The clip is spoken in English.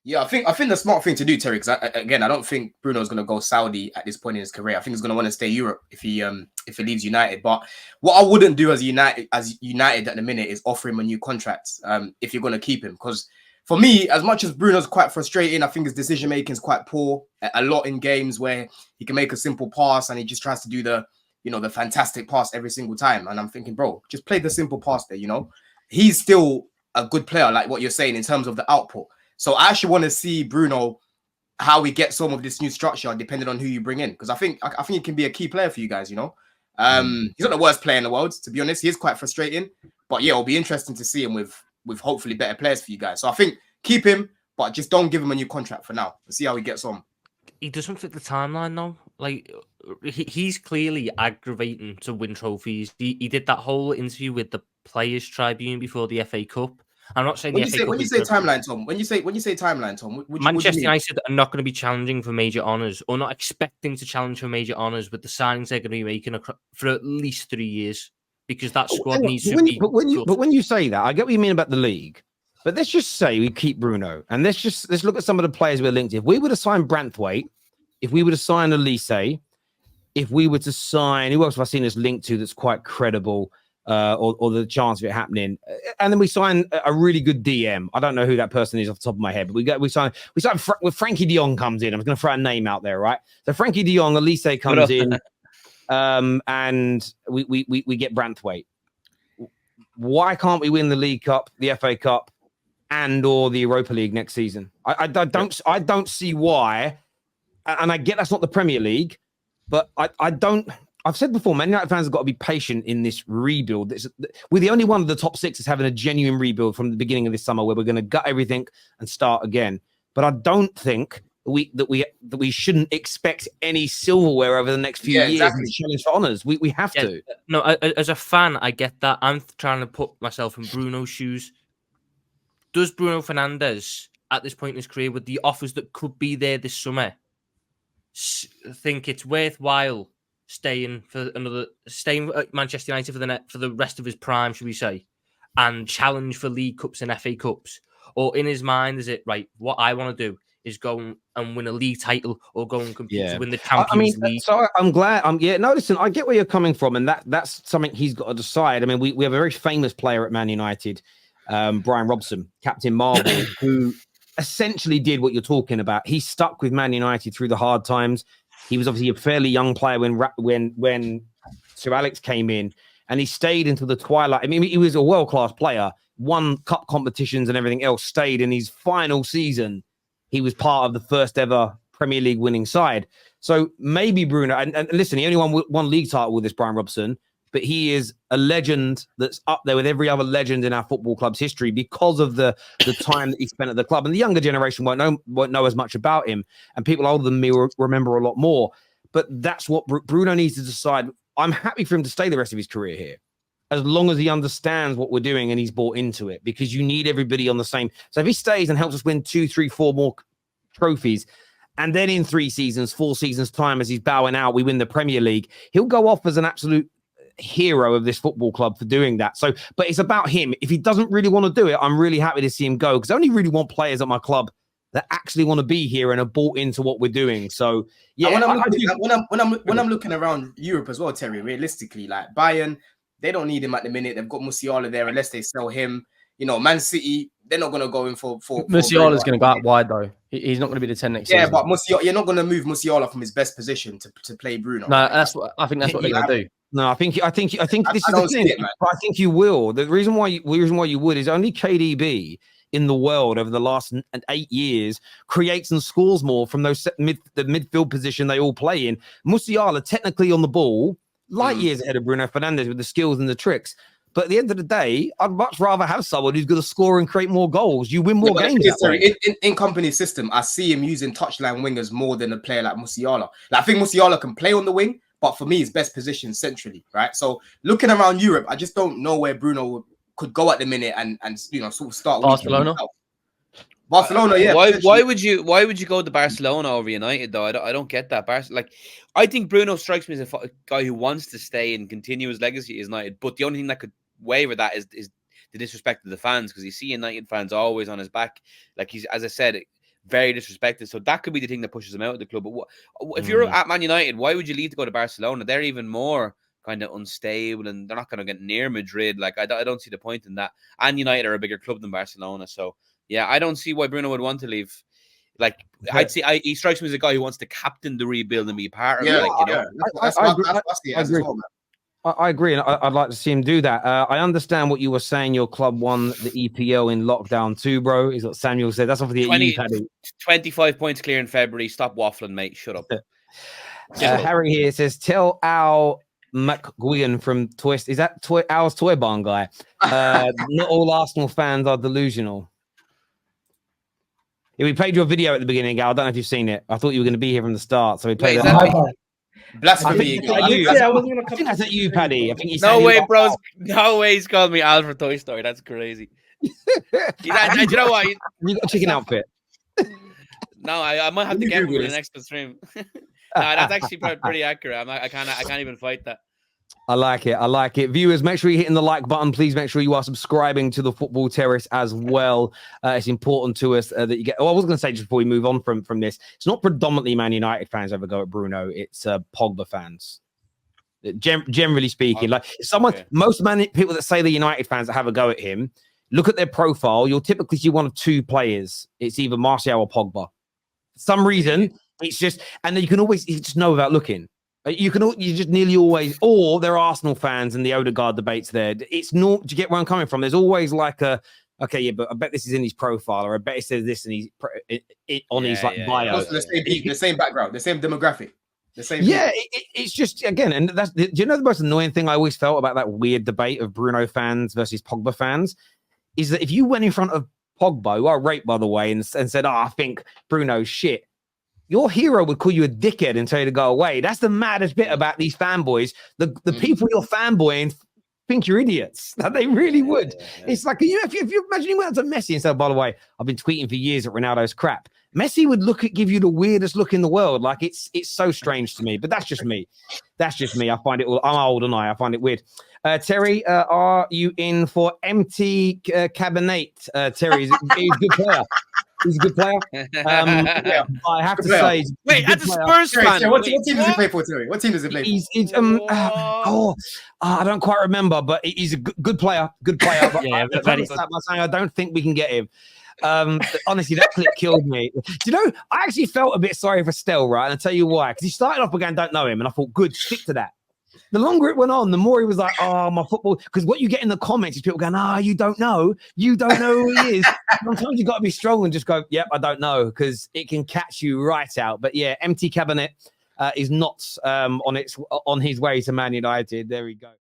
Yeah, I think the smart thing to do, Terry, because again, I don't think Bruno's going to go Saudi at this point in his career. I think he's going to want to stay Europe if he leaves United. But what I wouldn't do as United at the minute is offer him a new contract if you're going to keep him. Because for me, as much as Bruno's quite frustrating, I think his decision making is quite poor. A lot in games where he can make a simple pass and he just tries to do the fantastic pass every single time. And I'm thinking, bro, just play the simple pass there. He's still a good player, like what you're saying in terms of the output. So I actually want to see Bruno, how we get some of this new structure, depending on who you bring in, because I think he can be a key player for you guys. He's not the worst player in the world, to be honest. He is quite frustrating, but yeah, it'll be interesting to see him with hopefully better players for you guys. So I think keep him, but just don't give him a new contract for now. Let's see how he gets on. He doesn't fit the timeline though. Like he's clearly aggravating to win trophies. He did that whole interview with the Players Tribune before the FA Cup. I'm not saying when you say timeline, Tom. When you say timeline, Tom, Manchester United are not going to be challenging for major honours, or not expecting to challenge for major honours with the signings they're going to be making for at least 3 years, because that squad needs to be. But when you say that, I get what you mean about the league. But let's just say we keep Bruno, and let's look at some of the players we're linked to. If we were to sign Branthwaite, if we were to sign Elise, if we were to sign, who else have I seen us linked to that's quite credible? Or the chance of it happening, and then we sign a really good DM. I don't know who that person is off the top of my head, but we sign with Frankie De Jong comes in. I'm going to throw a name out there, right? So Frankie De Jong, Elise comes in, and we get Branthwaite. Why can't we win the League Cup, the FA Cup, and or the Europa League next season? I don't see why, and I get that's not the Premier League, but I don't. I've said before, Man United fans have got to be patient in this rebuild. We're the only one of the top six that's having a genuine rebuild from the beginning of this summer, where we're going to gut everything and start again. But I don't think that we shouldn't expect any silverware over the next few years and challenge for honours. We have to. No, as a fan, I get that. I'm trying to put myself in Bruno's shoes. Does Bruno Fernandes, at this point in his career, with the offers that could be there this summer, think it's worthwhile staying at Manchester United for the rest of his prime, should we say, and challenge for League Cups and FA Cups? Or in his mind, is it right? What I want to do is go and win a league title, or go and compete to win the Champions League. So I'm glad. No, listen, I get where you're coming from, and that's something he's got to decide. I mean, we have a very famous player at Man United, Brian Robson, Captain Marvel, who essentially did what you're talking about. He stuck with Man United through the hard times. He was obviously a fairly young player when Sir Alex came in, and he stayed until the twilight. I mean, he was a world-class player, won cup competitions and everything else, stayed in his final season. He was part of the first ever Premier League winning side. So maybe Bruno, and listen, he only won one league title with this Brian Robson, but he is a legend that's up there with every other legend in our football club's history because of the time that he spent at the club. And the younger generation won't know as much about him, and people older than me will remember a lot more. But that's what Bruno needs to decide. I'm happy for him to stay the rest of his career here, as long as he understands what we're doing and he's bought into it, because you need everybody on the same. So if he stays and helps us win 2, 3, 4 more trophies, and then in 3 seasons, 4 seasons time, as he's bowing out, we win the Premier League, he'll go off as an absolute hero of this football club for doing that. So, but it's about him. If he doesn't really want to do it, I'm really happy to see him go, because I only really want players at my club that actually want to be here and are bought into what we're doing. So yeah, when I'm looking around Europe as well, Terry, realistically, like Bayern, they don't need him at the minute. They've got Musiala there unless they sell him. Man City, they're not going to go in for Musiala's going to go out wide though. He's not going to be the 10 next season. Yeah, but you're not going to move Musiala from his best position to play Bruno. No, I think that's what they're going to do. No, I think this is the thing. But I think you will. The reason why you would is only KDB in the world over the last 8 years creates and scores more from the midfield position they all play in. Musiala technically on the ball, light years ahead of Bruno Fernandes with the skills and the tricks. But at the end of the day, I'd much rather have someone who's going to score and create more goals. You win more games. In company's system, I see him using touchline wingers more than a player like Musiala. Like, I think Musiala can play on the wing, but for me, his best position centrally, right? So looking around Europe, I just don't know where Bruno could go at the minute and sort of start Barcelona. Barcelona, yeah. Why would you go to Barcelona over United though? I don't get that. I think Bruno strikes me as a guy who wants to stay and continue his legacy as United. But the only thing that could waver that is the disrespect of the fans, because you see United fans always on his back. Like, he's, as I said, very disrespected. So that could be the thing that pushes him out of the club. But if you're at Man United, why would you leave to go to Barcelona? They're even more kind of unstable, and they're not going to get near Madrid. Like I don't see the point in that. And United are a bigger club than Barcelona, so yeah, I don't see why Bruno would want to leave. Like he strikes me as a guy who wants to captain the rebuild and be part of it. Like, you know, I agree. I agree, and I'd like to see him do that. I understand what you were saying. Your club won the EPL in lockdown too, bro. Is what Samuel said. That's obviously 25 points clear in February. Stop waffling, mate. Shut up. Harry here says, tell Al McGuigan from Twist. Is that Al's Toy Barn guy? Not all Arsenal fans are delusional. Yeah, we played your video at the beginning, Al. I don't know if you've seen it. I thought you were going to be here from the start, so we played it. Blasphemy. I think that's at you, Paddy. I think he's no way, bros. No way he's called me Al for Toy Story. That's crazy. Do you know what? You got a chicken outfit. No, I might have to get one for the next stream. No, that's actually pretty accurate. I can't even fight that. I like it. Viewers, make sure you're hitting the like button. Please make sure you are subscribing to the Football Terrace as well. It's important to us that you get. Oh, I was going to say just before we move on from this, it's not predominantly Man United fans ever go at Bruno. It's Pogba fans. Generally speaking, most people that say the United fans that have a go at him, look at their profile. You'll typically see one of two players. It's either Martial or Pogba. For some reason, it's just, and then you just know without looking. You just nearly always, or they're Arsenal fans and the Odegaard debates there. It's not, do you get where I'm coming from? There's always like but I bet this is in his profile, or I bet it says this in his bio. The same background, the same demographic, the same. Yeah, it's just, again, and do you know the most annoying thing I always felt about that weird debate of Bruno fans versus Pogba fans is that if you went in front of Pogba, who I rate by the way, and said, I think Bruno's shit, your hero would call you a dickhead and tell you to go away. That's the maddest bit about these fanboys. The people you're fanboying think you're idiots. That they really would. Yeah. It's like, if you imagine you went up to Messi and said, by the way, I've been tweeting for years that Ronaldo's crap. Messi would give you the weirdest look in the world. Like it's so strange to me, but that's just me. I find it I'm old and I find it weird. Terry, are you in for MT Cabinet? Terry, he's a good player. He's a good player. I have to say, wait, that's a Spurs fan. What team does he play for, Terry? What team does he play for? I don't quite remember, but he's a good player. Good player. But I don't think we can get him. Honestly, that clip killed me. Do you know, I actually felt a bit sorry for Stell, right? And I'll tell you why. Because he started off again, don't know him, and I thought, good, stick to that. The longer it went on, the more he was like, oh, my football. Because what you get in the comments is people going, you don't know who he is. Sometimes you've got to be strong and just go, yep, I don't know, because it can catch you right out. But yeah, MT Cabinet is not on his way to Man United. There we go.